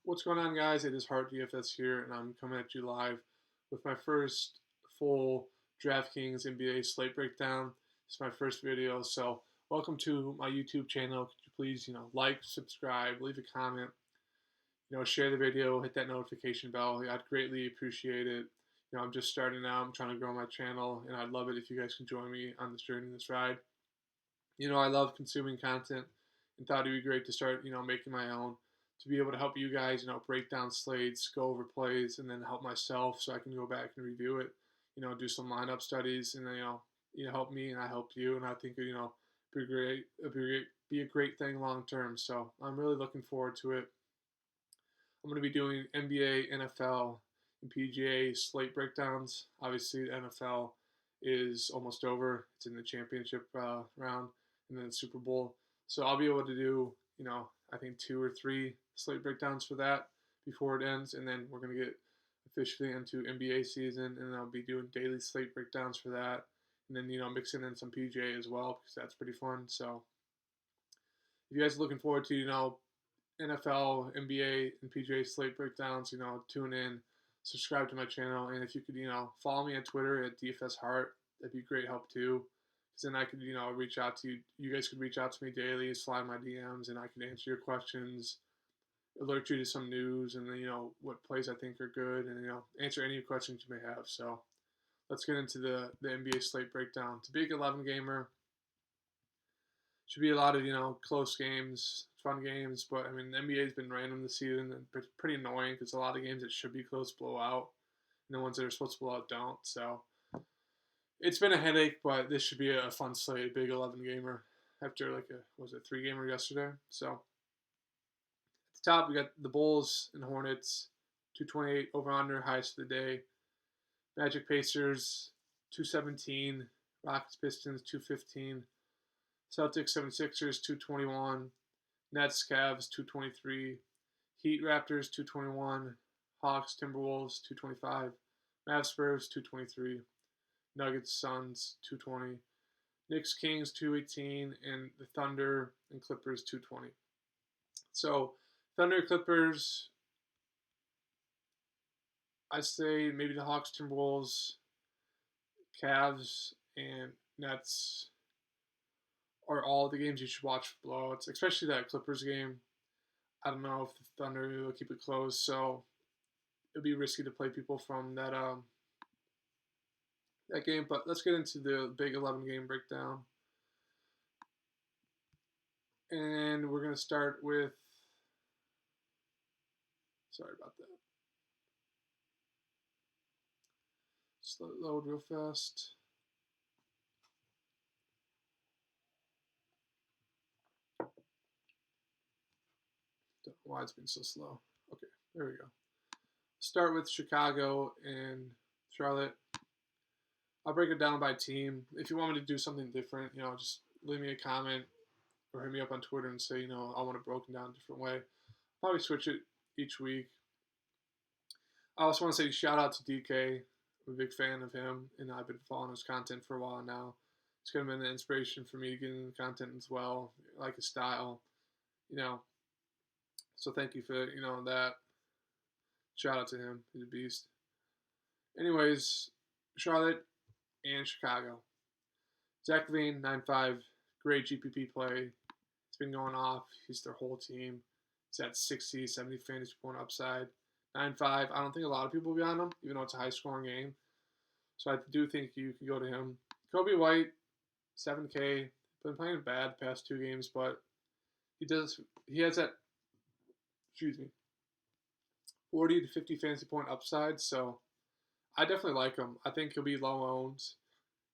What's going on, guys? It is Hart DFS here, and I'm coming at you live with my first full Draftkings NBA slate breakdown. It's my first video, so welcome to my YouTube channel. Could you please, like, subscribe, leave a comment, share the video, hit that notification bell. I'd greatly appreciate it. I'm just starting out. I'm trying to grow my channel, and I'd love it if you guys can join me on this journey, this ride. I love consuming content, and thought it'd be great to start, making my own to be able to help you guys, break down slates, go over plays, and then help myself so I can go back and review it, do some lineup studies, and then, you help me and I help you, and I think, be a great thing long term. So I'm really looking forward to it. I'm going to be doing NBA, NFL, and PGA slate breakdowns. Obviously, the NFL is almost over. It's in the championship round and then the Super Bowl. So I'll be able to do, I think 2 or 3 slate breakdowns for that before it ends. And then we're going to get officially into NBA season, and I'll be doing daily slate breakdowns for that. And then, mixing in some PGA as well, because that's pretty fun. So if you guys are looking forward to, NFL, NBA, and PGA slate breakdowns, tune in, subscribe to my channel, and if you could, follow me on Twitter at DFSHeart, that'd be great help too. Because then I could, reach out to you. You guys could reach out to me daily, slide my DMs, and I can answer your questions, alert you to some news, and then, what plays I think are good, and, answer any questions you may have. So let's get into the NBA slate breakdown. It's a big 11 gamer. Should be a lot of, close games, fun games, but I mean, the NBA has been random this season and it's pretty annoying because a lot of games that should be close blow out, and the ones that are supposed to blow out don't. So it's been a headache, but this should be a fun slate, a big 11 gamer after like a 3 gamer yesterday. So at the top, we got the Bulls and Hornets, 228 over under, highest of the day. Magic Pacers, 217. Rockets Pistons, 215. Celtics 76ers 221, Nets Cavs 223, Heat Raptors 221, Hawks Timberwolves 225, Mavs Spurs 223, Nuggets Suns 220, Knicks Kings 218, and the Thunder and Clippers 220. So Thunder Clippers, I'd say maybe the Hawks Timberwolves, Cavs, and Nets are all the games you should watch for blowouts, especially that Clippers game. I don't know if the Thunder will keep it close, so it'd be risky to play people from that game. But let's get into the big 11 game breakdown, and we're gonna start with. Sorry about that. Just let it load real fast. Don't know why it's been so slow. Okay, there we go. Start with Chicago and Charlotte. I'll break it down by team. If you want me to do something different, just leave me a comment or hit me up on Twitter and say, I want it broken down a different way. I'll probably switch it each week. I also want to say shout out to DK. I'm a big fan of him, and I've been following his content for a while now. It's kind of been an inspiration for me to get into content as well. I like his style, So thank you for, that. Shout out to him. He's a beast. Anyways, Charlotte and Chicago. Zach LaVine, 9.5. Great GPP play. It's been going off. He's their whole team. He's at 60, 70 fantasy point upside. 9.5. I don't think a lot of people will be on him, even though it's a high-scoring game. So I do think you can go to him. Kobe White, 7K. Been playing bad the past 2 games, but he has that, 40 to 50 fantasy point upside, so I definitely like him. I think he'll be low owned.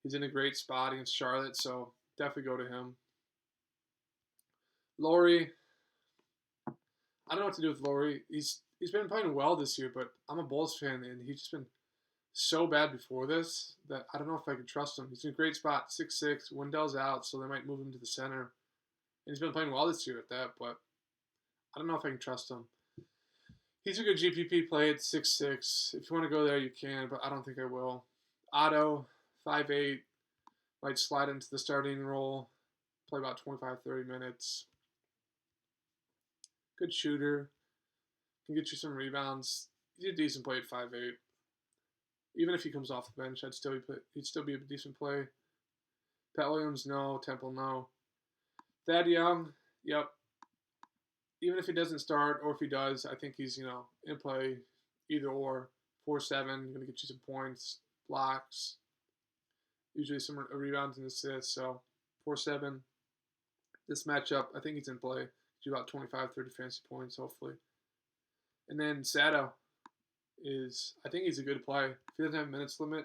He's in a great spot against Charlotte, so definitely go to him. Laurie, I don't know what to do with Laurie. He's been playing well this year, but I'm a Bulls fan, and he's just been so bad before this that I don't know if I can trust him. He's in a great spot, 6'6". Wendell's out, so they might move him to the center. And he's been playing well this year at that, but I don't know if I can trust him. He's a good GPP play at 6'6". If you want to go there, you can, but I don't think I will. Otto, 5'8", might slide into the starting role, play about 25-30 minutes. Good shooter. Can get you some rebounds. He's a decent play at 5'8". Even if he comes off the bench, he'd still be a decent play. Pat Williams, no. Temple, no. Thad Young, yep. Even if he doesn't start, or if he does, I think he's, in play either or. 4-7, going to get you some points, blocks, usually some rebounds and assists. So 4-7. This matchup, I think he's in play. Get you about 25, 30 fantasy points, hopefully. And then Sato I think he's a good play. If he doesn't have a minutes limit,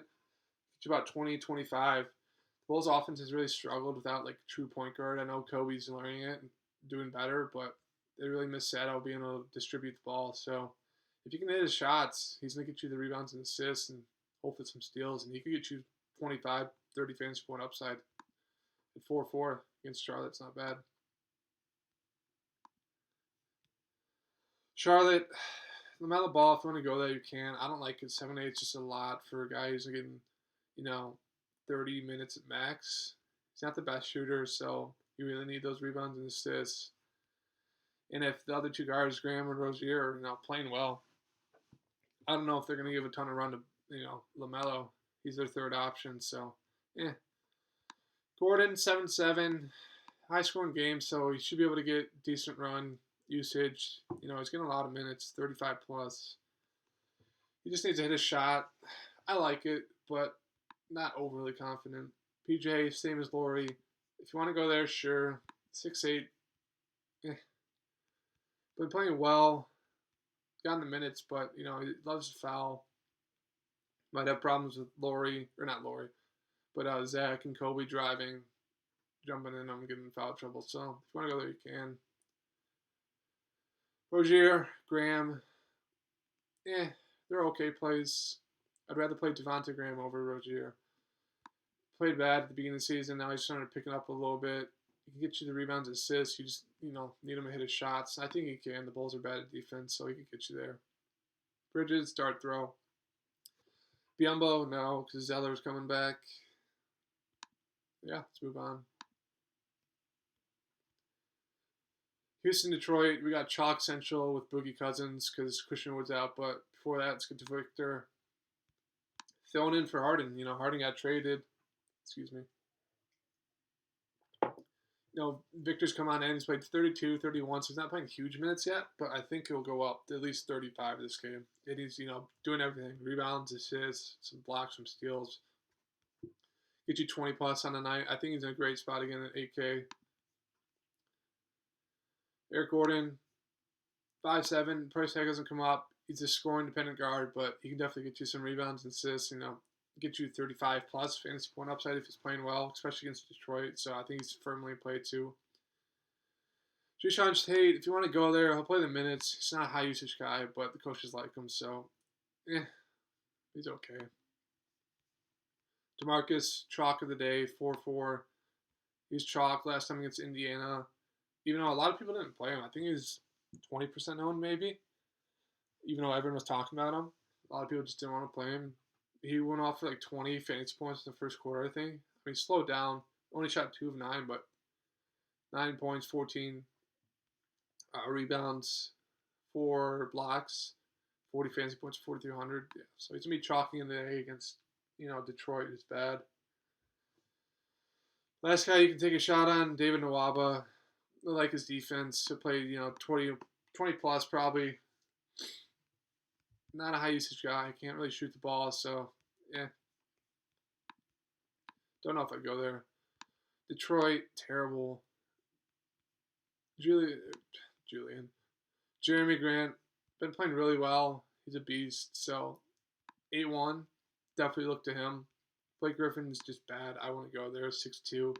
get you about 20, 25. The Bulls' offense has really struggled without like a true point guard. I know Kobe's learning it and doing better, but they really miss Sato being able to distribute the ball. So if you can hit his shots, he's going to get you the rebounds and assists and hopefully some steals. And he could get you 25, 30 fantasy point upside at 4-4 against Charlotte. It's not bad. Charlotte, LaMelo Ball, if you want to go there, you can. I don't like it. 7-8 is just a lot for a guy who's getting, 30 minutes at max. He's not the best shooter, so you really need those rebounds and assists. And if the other two guards, Graham and Rozier, are playing well, I don't know if they're going to give a ton of run to, LaMelo. He's their third option, so, Gordon, 7-7, high-scoring game, so he should be able to get decent run usage. He's getting a lot of minutes, 35 plus. He just needs to hit a shot. I like it, but not overly confident. PJ, same as Laurie. If you want to go there, sure. 6-8. Been playing well. Gotten the minutes, but, he loves to foul. Might have problems with but Zach and Kobe driving, jumping in, I'm getting in foul trouble. So if you want to go there, you can. Rozier, Graham, they're okay plays. I'd rather play Devontae Graham over Rozier. Played bad at the beginning of the season. Now he's starting to pick it up a little bit. He can get you the rebounds and assists. You just, need him to hit his shots. I think he can. The Bulls are bad at defense, so he can get you there. Bridges, dart throw. Biyombo, no, because Zeller's coming back. Yeah, let's move on. Houston, Detroit, we got Chalk Central with Boogie Cousins because Christian Wood's out. But before that, let's get to Victor. Thrown in for Harden. Harden got traded. Excuse me. Victor's come on in. He's played 32, 31, so he's not playing huge minutes yet, but I think he'll go up to at least 35 this game. And he's, doing everything. Rebounds, assists, some blocks, some steals. Get you 20 plus on the night. I think he's in a great spot again at 8K. Eric Gordon, 5'7". Price tag doesn't come up. He's a scoring dependent guard, but he can definitely get you some rebounds and assists, get you 35 plus fantasy point upside if he's playing well, especially against Detroit. So I think he's firmly in play too. Jayson Tate, if you want to go there, he'll play the minutes. He's not a high usage guy, but the coaches like him, so he's okay. DeMarcus, chalk of the day, 4-4. He was chalk last time against Indiana. Even though a lot of people didn't play him, I think he's 20% owned maybe. Even though everyone was talking about him, a lot of people just didn't want to play him. He went off for like 20 fantasy points in the first quarter, I think. He slowed down. Only shot 2 of 9, but 9 points, 14 rebounds, 4 blocks, 40 fantasy points, 4,300. Yeah, so he's going to be chalking in the day against, Detroit is bad. Last guy you can take a shot on, David Nwaba. I like his defense. He'll play, 20 plus probably. Not a high usage guy. Can't really shoot the ball, so don't know if I'd go there. Detroit, terrible. Julian. Jeremy Grant, been playing really well. He's a beast, so 8-1. Definitely look to him. Blake Griffin's just bad. I want to go there, 6'2".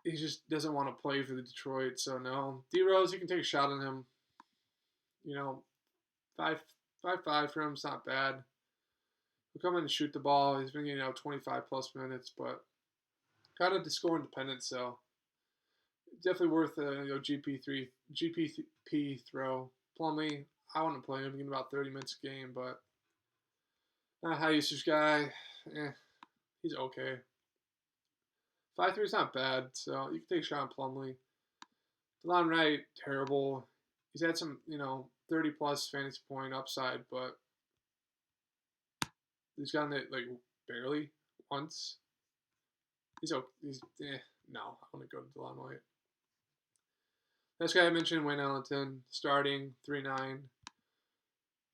He just doesn't want to play for the Detroit, so no. D-Rose, you can take a shot on him. 5-5 for him. It's not bad. He'll come in and shoot the ball. He's been getting 25 plus minutes, but kind of score independent, so definitely worth a GPP throw. Plumlee, I want to play him. Getting about 30 minutes a game, but not a high usage guy. He's okay. 5-3 is not bad, so you can take a shot on Plumlee. DeLon Wright, terrible. He's had some, 30 plus fantasy point upside, but he's gotten it like barely once. No, I want to go to Delon White. This guy I mentioned, Wayne Ellington, starting 3.9.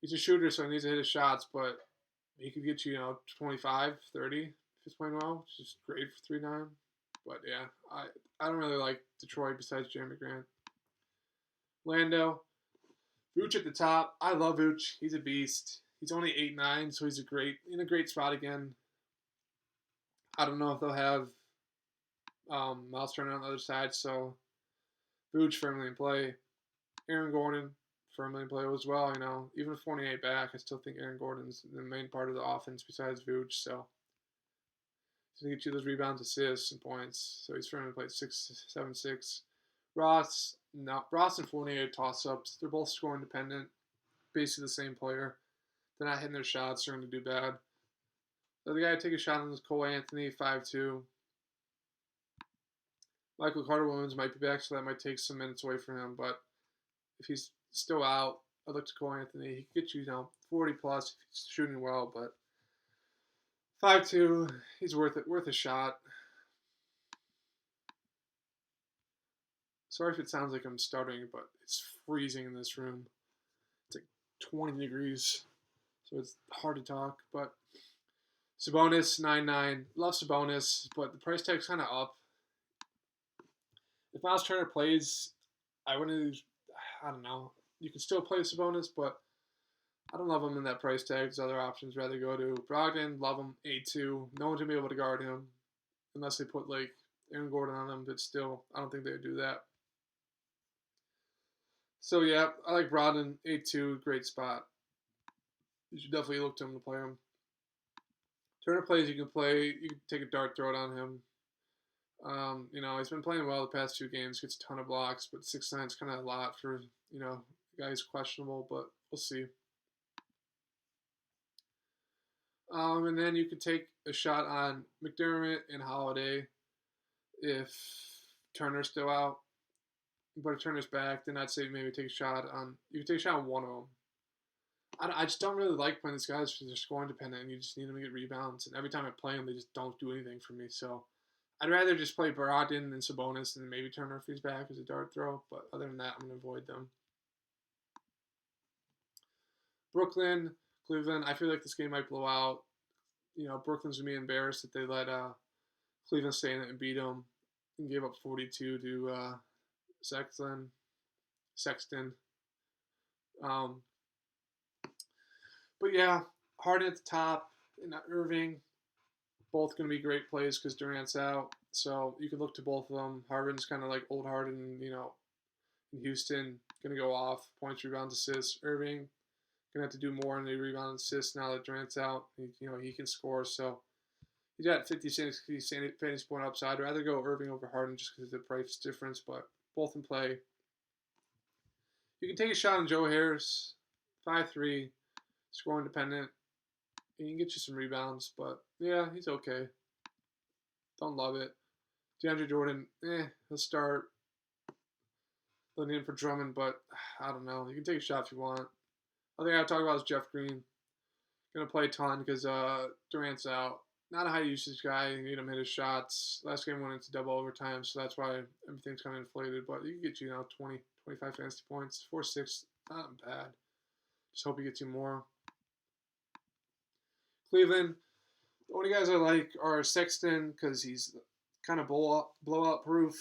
He's a shooter, so he needs to hit his shots, but he could get you, 25, 30 if he's playing well, which is great for 3.9. But yeah, I don't really like Detroit besides Jeremy Grant. Lando, Vooch at the top. I love Vooch. He's a beast. He's only 8.9, so he's in a great spot again. I don't know if they'll have Miles Turner on the other side, so Vooch firmly in play. Aaron Gordon firmly in play as well. Even with 48 back, I still think Aaron Gordon's the main part of the offense besides Vooch. So he's gonna get you those rebounds, assists, and points. So he's firmly played 6-7-6. Ross and Fournier toss ups. They're both score independent. Basically the same player. They're not hitting their shots. They're going to do bad. The other guy to take a shot on is Cole Anthony, 5'2". Michael Carter-Williams might be back, so that might take some minutes away from him. But if he's still out, I look to Cole Anthony. He could get you, 40 plus if he's shooting well. But 5'2", he's worth a shot. Sorry if it sounds like I'm stuttering, but it's freezing in this room. It's like 20 degrees, so it's hard to talk. But Sabonis, 9.9. Love Sabonis, but the price tag's kind of up. If Miles Turner plays, I don't know. You can still play Sabonis, but I don't love him in that price tag. There's other options. Rather go to Brogdon, love him, 8.2. No one's going to be able to guard him unless they put, like, Aaron Gordon on him, but still, I don't think they would do that. So, yeah, I like Brogdon, 8.2, great spot. You should definitely look to him to play him. Turner plays, you can take a dart throw it on him. He's been playing well the past 2 games, gets a ton of blocks, but 6.9 is kind of a lot for, a guy who's questionable, but we'll see. And then you could take a shot on McDermott and Holiday if Turner's still out. But if Turner's back, then I'd say maybe take a shot on one of them. I just don't really like playing these guys because they're scoring dependent and you just need them to get rebounds. And every time I play them, they just don't do anything for me. So I'd rather just play Brogdon than Sabonis and maybe Turner if he's back as a dart throw. But other than that, I'm going to avoid them. Brooklyn, Cleveland, I feel like this game might blow out. Brooklyn's going to be embarrassed that they let Cleveland stay in it and beat them and gave up 42 to Sexton. But yeah, Harden at the top and Irving, both going to be great plays because Durant's out. So you can look to both of them. Harden's kind of like old Harden, in Houston, going to go off. Points, rebounds, assists. Irving going to have to do more in the rebound and assists now that Durant's out. He can score. So he's got 50, 60 fantasy point upside. I'd rather go Irving over Harden just because of the price difference, but both in play. You can take a shot on Joe Harris, 5'3", score independent. He can get you some rebounds, but yeah, he's okay. Don't love it. DeAndre Jordan, he'll start. Looking in for Drummond, but I don't know. You can take a shot if you want. Other thing I talk about is Jeff Green. Gonna play a ton because Durant's out. Not a high usage guy. You need him hit his shots. Last game went into double overtime, so that's why everything's kind of inflated. But you can get 20, 25 fantasy points. 4-6, not bad. Just hope he gets you more. Cleveland, the only guys I like are Sexton because he's kind of blowout proof.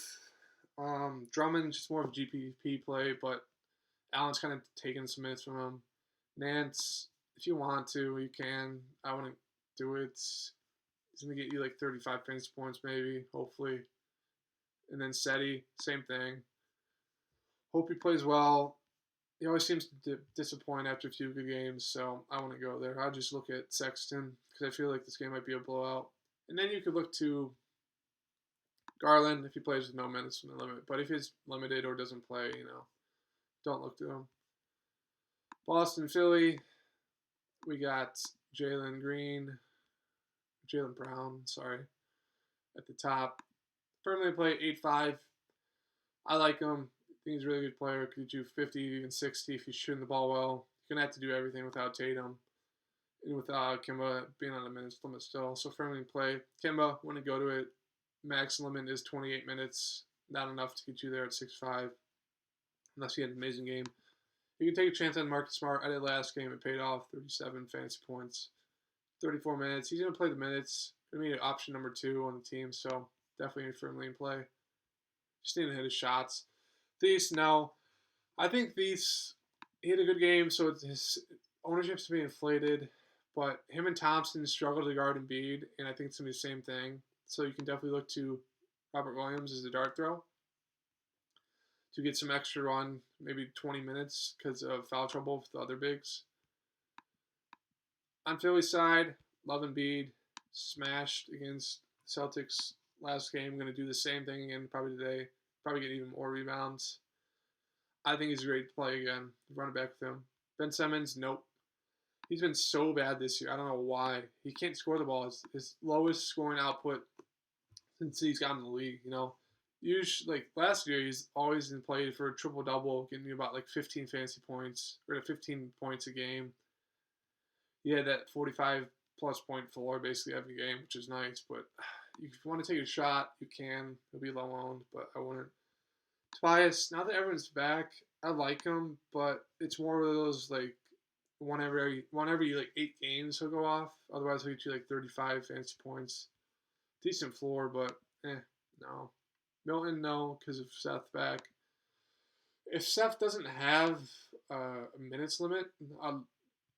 Drummond, just more of a GPP play, but Allen's kind of taking some minutes from him. Nance, if you want to, you can. I wouldn't do it. He's going to get you like 35 fantasy points maybe, hopefully. And then Seti, same thing. Hope he plays well. He always seems to disappoint after a few good games, so I wouldn't go there. I'll just look at Sexton because I feel like this game might be a blowout. And then you could look to Garland if he plays with no minutes from the limit. But if he's limited or doesn't play, don't look to him. Boston, Philly, we got Jaylen Brown, at the top. Firmly play 8-5. I like him. think he's a really good player. Could get you 50, even 60 if he's shooting the ball well. You're gonna have to do everything without Tatum and with Kimba being on a minutes limit still. So firmly in play. Kimba, when to go to it, max limit is 28 minutes. Not enough to get you there at 6'5", unless you had an amazing game. You can take a chance on Marcus Smart. I did last game. It paid off. 37 fantasy points. 34 minutes. He's going to play the minutes. Going to be option number 2 on the team, so definitely firmly in play. Just need to hit his shots. Thies, no. I think Thies, he had a good game, so his ownership's to be inflated. But him and Thompson struggle to guard Embiid, and I think it's going to be the same thing. So you can definitely look to Robert Williams as a dart throw to get some extra run, maybe 20 minutes because of foul trouble with the other bigs. On Philly's side, love Embiid, smashed against Celtics last game. Going to do the same thing again probably today. Probably get even more rebounds. I think he's great to play again. Run it back with him. Ben Simmons, nope. He's been so bad this year. I don't know why. He can't score the ball. His lowest scoring output since he's gotten in the league, Usually, like last year, he's always been played for a triple-double, getting you about like 15 fantasy points, or 15 points a game. He had that 45-plus point floor basically every game, which is nice. But if you want to take a shot, you can. He'll be low-owned, but I wouldn't. Tobias, now that everyone's back, I like him, but it's more of those like one every like 8 games he'll go off. Otherwise, he'll get you like 35 fantasy points. Decent floor, but no. Milton, no, because of Seth back. If Seth doesn't have a minutes limit,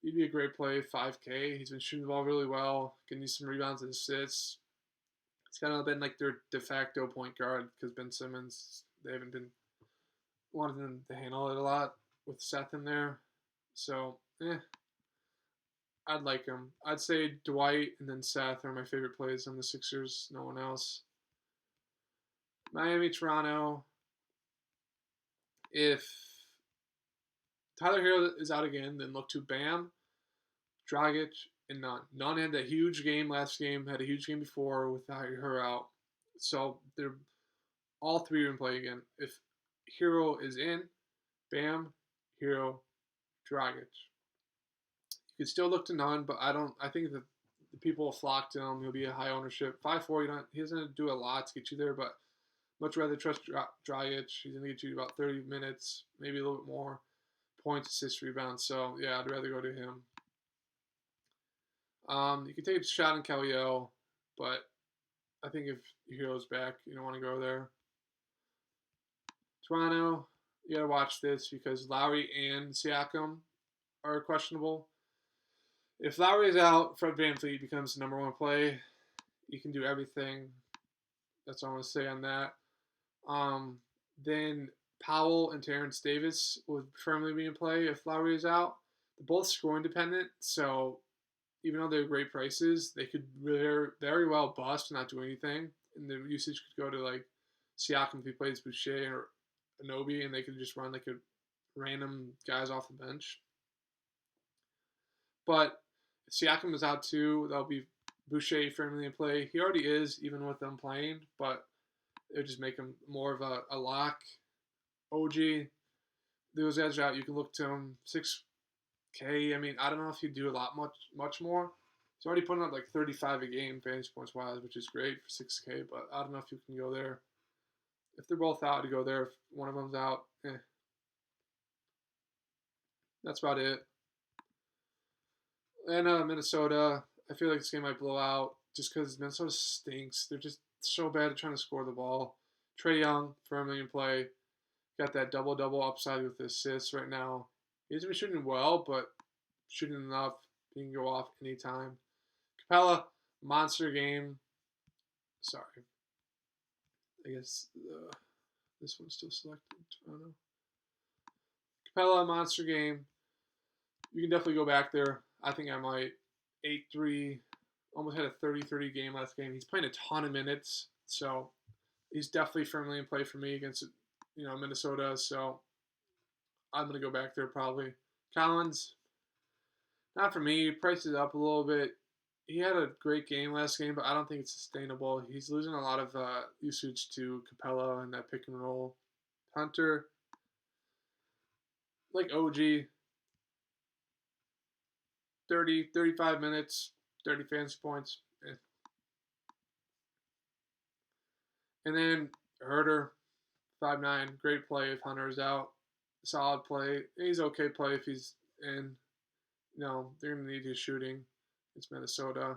he'd be a great play. 5K. He's been shooting the ball really well. Can use some rebounds and assists. It's kind of been like their de facto point guard because Ben Simmons, they haven't been wanting him to handle it a lot with Seth in there. So, I'd like him. I'd say Dwight and then Seth are my favorite plays on the Sixers. No one else. Miami, Toronto. If Tyler Hero is out again, then look to Bam, Dragic, and Nunn. Nunn had that huge game last game, had a huge game before with her out. So they're all 3 are in play again. If Hero is in, Bam, Hero, Dragic. You can still look to Nunn, but I think that the people will flock to him. He'll be a high ownership. 5'4", he doesn't do a lot to get you there, but much rather trust Dragic. He's going to get you about 30 minutes, maybe a little bit more. Points, assists, rebounds. So, yeah, I'd rather go to him. You can take a shot on Kelly O, but I think if Hero's back, you don't want to go there. Toronto, you got to watch this because Lowry and Siakam are questionable. If Lowry is out, Fred VanVleet becomes the number 1 play. You can do everything. That's all I'm going to say on that. Then Powell and Terrence Davis would firmly be in play if Lowry is out. They're both scoring dependent, so even though they're great prices, they could very well bust and not do anything. And the usage could go to like Siakam if he plays Boucher or Anobi, and they could just run like a random guys off the bench. But if Siakam is out too, that'll be Boucher firmly in play. He already is, even with them playing, but it would just make him more of a lock. OG, those guys are out. You can look to him. 6K. I mean, I don't know if he'd do a lot much more. He's already putting up like 35 a game fantasy points wise, which is great for 6K. But I don't know if you can go there. If they're both out, to go there. If one of them's out, that's about it. And Minnesota, I feel like this game might blow out just because Minnesota stinks. They're just so bad at trying to score the ball. Trae Young, firmly in play. Got that double-double upside with the assists right now. He hasn't been shooting well, but shooting enough. He can go off anytime. Capella, monster game. Sorry. I guess this one's still selected. I don't know. Capella, monster game. You can definitely go back there. I think I might. 8-3. Almost had a 30-30 game last game. He's playing a ton of minutes, so he's definitely firmly in play for me against Minnesota. So I'm gonna go back there probably. Collins, not for me. Price is up a little bit. He had a great game last game, but I don't think it's sustainable. He's losing a lot of usage to Capella in that pick and roll. Hunter, like OG, 30, 35 minutes, 30 fantasy points. And then Herder, 5'9", great play if Hunter's out. Solid play. He's okay play if he's in. They're going to need his shooting. It's Minnesota.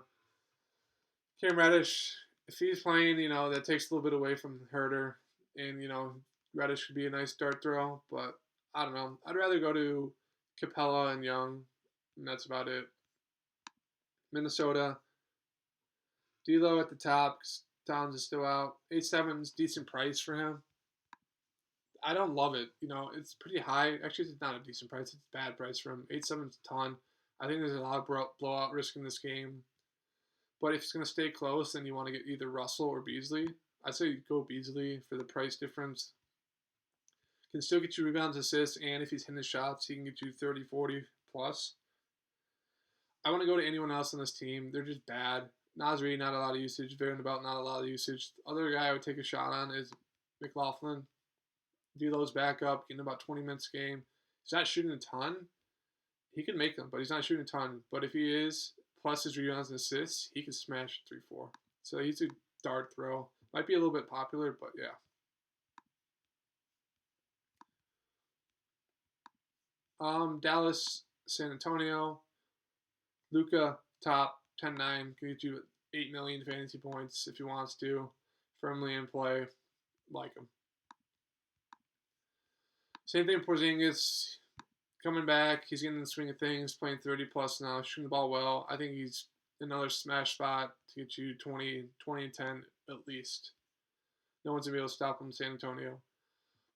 Cam Reddish, if he's playing, that takes a little bit away from Herder. And, Reddish could be a nice dart throw. But I don't know. I'd rather go to Capella and Young. And that's about it. Minnesota. D'Lo at the top. Towns is still out. 8.7 is decent price for him. I don't love it. It's pretty high. Actually, it's not a decent price. It's a bad price for him. 8.7 is a ton. I think there's a lot of blowout risk in this game. But if it's going to stay close, then you want to get either Russell or Beasley. I'd say go Beasley for the price difference. Can still get you rebounds, assists, and if he's hitting the shots, he can get you 30, 40 plus. I want to go to anyone else on this team. They're just bad. Nasri, not a lot of usage. Vanderbilt, not a lot of usage. The other guy I would take a shot on is McLaughlin. D'Lo's back up, getting about 20 minutes a game. He's not shooting a ton. He can make them, but he's not shooting a ton. But if he is, plus his rebounds and assists, he can smash 3-4. So he's a dart throw. Might be a little bit popular, but yeah. Dallas, San Antonio. Luka, top 10-9. Can get you 8 million fantasy points if he wants to. Firmly in play. Like him. Same thing with Porzingis. Coming back. He's getting in the swing of things. Playing 30 plus now. Shooting the ball well. I think he's another smash spot to get you 20 and 10 at least. No one's going to be able to stop him in San Antonio.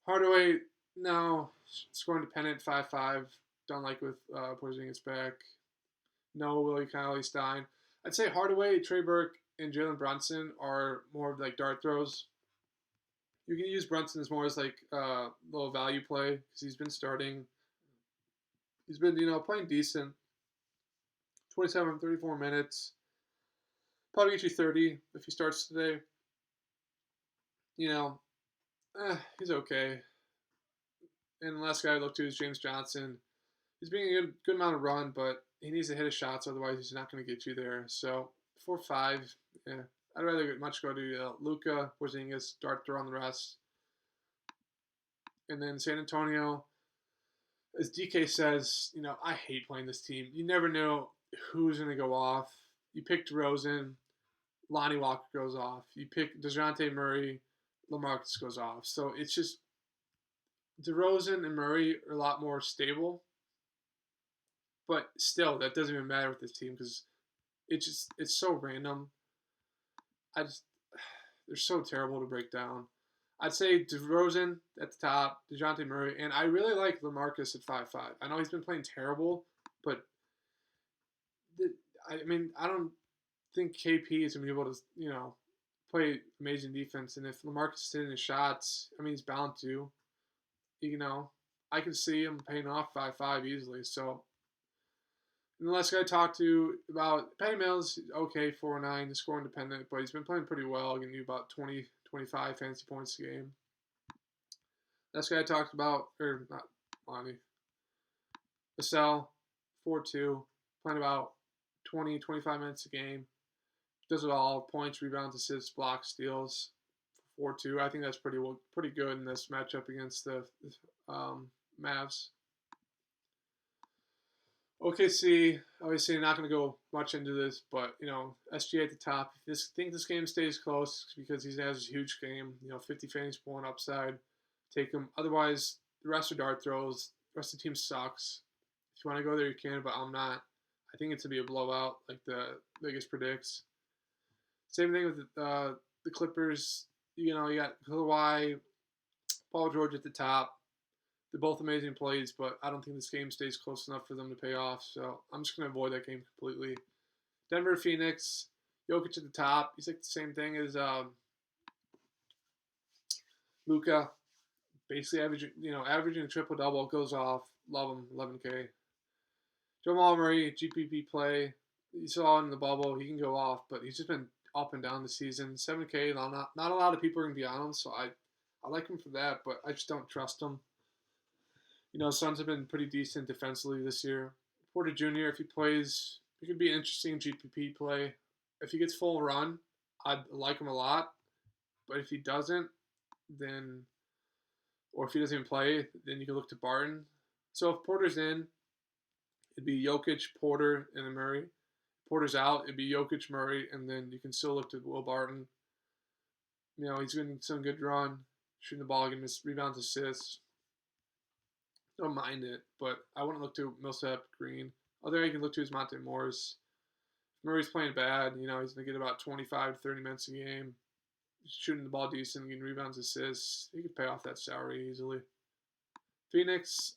Hardaway, no. Scoring dependent, 5-5. Don't like with Porzingis back. No Willie Cauley Stein. I'd say Hardaway, Trey Burke, and Jalen Brunson are more of like dart throws. You can use Brunson as more as like a little value play because he's been starting. He's been, playing decent. 27, 34 minutes. Probably get you 30 if he starts today. He's okay. And the last guy I looked to is James Johnson. He's being a good amount of run, but he needs to hit his shots, otherwise he's not going to get you there. So 4-5, yeah. I'd rather much go to Luka, Porzingis, dart throw on the rest. And then San Antonio, as DK says, I hate playing this team. You never know who's going to go off. You pick DeRozan, Lonnie Walker goes off. You pick DeJounte Murray, LaMarcus goes off. So it's just DeRozan and Murray are a lot more stable. But still, that doesn't even matter with this team because it's so random. They're so terrible to break down. I'd say DeRozan at the top, DeJounte Murray, and I really like LaMarcus at 5'5". I know he's been playing terrible, but I don't think KP is going to be able to, play amazing defense. And if LaMarcus is hitting his shots, he's bound to. I can see him paying off 5'5" easily. So, and the last guy I talked to about Patty Mills, okay, 4-9, he's scoring dependent, but he's been playing pretty well, getting you about 20, 25 fantasy points a game. Last guy I talked about, or not Lonnie, Vassell, 4-2, playing about 20, 25 minutes a game. Does it all, points, rebounds, assists, blocks, steals, 4-2. I think that's pretty good in this matchup against the Mavs. OKC, obviously not going to go much into this, but, SGA at the top. If think this game stays close because he has a huge game, 50 fantasy point upside, take him. Otherwise, the rest are dart throws. The rest of the team sucks. If you want to go there, you can, but I'm not. I think it's going to be a blowout like the Vegas predicts. Same thing with the Clippers. You got Kawhi, Paul George at the top. They're both amazing plays, but I don't think this game stays close enough for them to pay off. So I'm just going to avoid that game completely. Denver, Phoenix, Jokic at the top. He's like the same thing as Luka. Basically averaging a triple-double, goes off. Love him, 11K. Jamal Murray, GPP play. You saw in the bubble, he can go off, but he's just been up and down the season. 7K, not a lot of people are going to be on him, so I like him for that, but I just don't trust him. Suns have been pretty decent defensively this year. Porter Jr., if he plays, it could be an interesting GPP play. If he gets full run, I'd like him a lot. But if he doesn't, then, or if he doesn't even play, then you can look to Barton. So if Porter's in, it'd be Jokic, Porter, and then Murray. Porter's out, it'd be Jokic, Murray, and then you can still look to Will Barton. He's getting some good run, shooting the ball, getting rebounds, assists. Don't mind it, but I wouldn't look to Millsap, Green. Other guy you can look to is Monte Morris. If Murray's playing bad, he's going to get about 25 to 30 minutes a game. Shooting the ball decent, getting rebounds, assists. He could pay off that salary easily. Phoenix,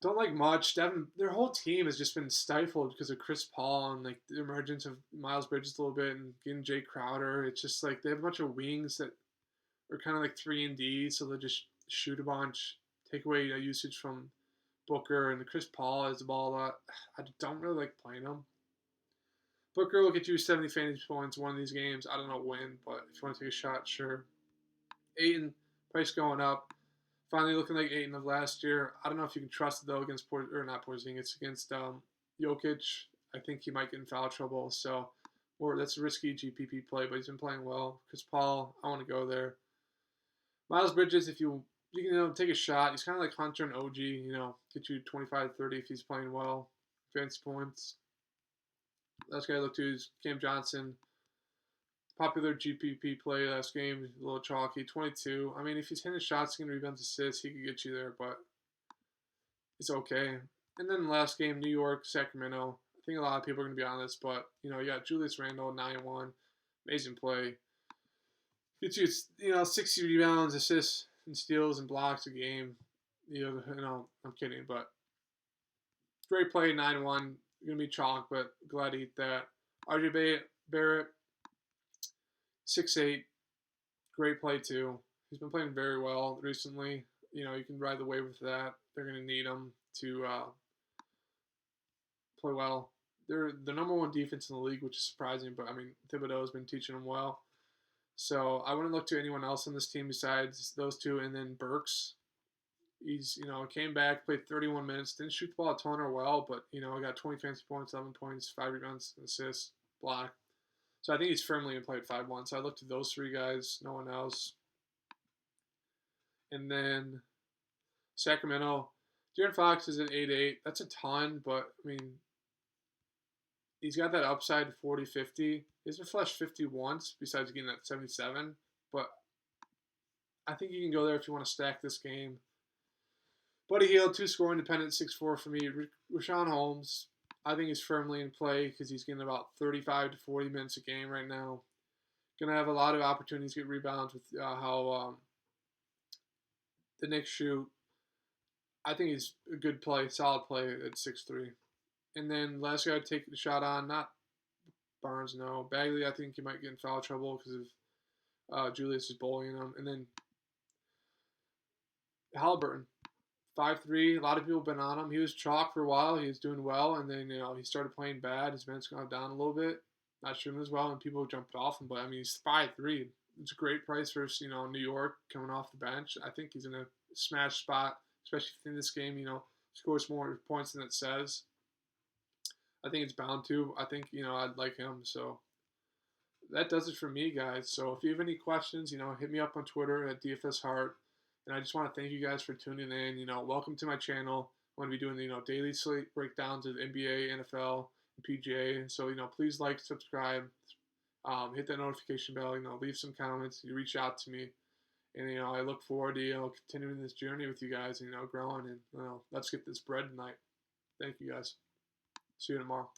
don't like much. Their whole team has just been stifled because of Chris Paul and like the emergence of Miles Bridges a little bit and getting Jay Crowder. It's just like they have a bunch of wings that are kind of like 3-and-D, so they just shoot a bunch, take away usage from Booker, and Chris Paul has the ball a lot. I don't really like playing him. Booker will get you 70 fantasy points one of these games. I don't know when, but if you want to take a shot, sure. Ayton, price going up. Finally looking like Ayton of last year. I don't know if you can trust it, though, against not Porzingis, against Jokic. I think he might get in foul trouble, so that's a risky GPP play, but he's been playing well. Chris Paul, I want to go there. Miles Bridges, if you can take a shot. He's kind of like Hunter and OG, get you 25 to 30 if he's playing well. Fantasy points. Last guy I look to is Cam Johnson. Popular GPP play last game, a little chalky, 22. I mean, if he's hitting shots, getting rebounds, assists, he could get you there, but it's okay. And then last game, New York, Sacramento. I think a lot of people are going to be on this, but, you got Julius Randle, 9-1. Amazing play. Gets you, 60 rebounds, assists, and steals and blocks a game. I'm kidding, but great play, 9-1. Going to be chalk, but glad to eat that. RJ Barrett, 6'8", great play too. He's been playing very well recently. You can ride the wave with that. They're going to need him to play well. They're the number one defense in the league, which is surprising, but I mean, Thibodeau has been teaching them well. So I wouldn't look to anyone else on this team besides those two, and then Burks. He's, came back, played 31 minutes, didn't shoot the ball a ton or well, but, I got 20 fantasy points, 11 points, 5 rebounds, assists, block. So I think he's firmly in play at 5-1. So I looked at those three guys, no one else. And then Sacramento, De'Aaron Fox is at 8-8. That's a ton, but, I mean, he's got that upside 40-50. He hasn't flashed 50 once, besides getting that 77. But I think you can go there if you want to stack this game. Buddy Hield, 2-score independent, 6'4" for me. Rashawn Holmes, I think he's firmly in play because he's getting about 35 to 40 minutes a game right now. Going to have a lot of opportunities to get rebounds with how the Knicks shoot. I think he's a good play, solid play at 6'3". And then last guy I'd take the shot on, not Barnes, no. Bagley, I think he might get in foul trouble because of Julius is bullying him. And then Halliburton, 5'3". A lot of people have been on him. He was chalk for a while. He was doing well, and then he started playing bad. His minutes gone down a little bit. Not shooting as well, and people jumped off him. But I mean, he's 5'3". It's a great price for New York coming off the bench. I think he's in a smash spot, especially if in this game scores more points than it says. I think it's bound to. I think I'd like him. So that does it for me, guys. So if you have any questions, hit me up on Twitter at DFSHeart. And I just want to thank you guys for tuning in. Welcome to my channel. I'm going to be doing daily slate breakdowns of NBA, NFL, and PGA. So please like, subscribe, hit that notification bell. Leave some comments. You reach out to me, and I look forward to continuing this journey with you guys. Growing and let's get this bread tonight. Thank you guys. See you tomorrow.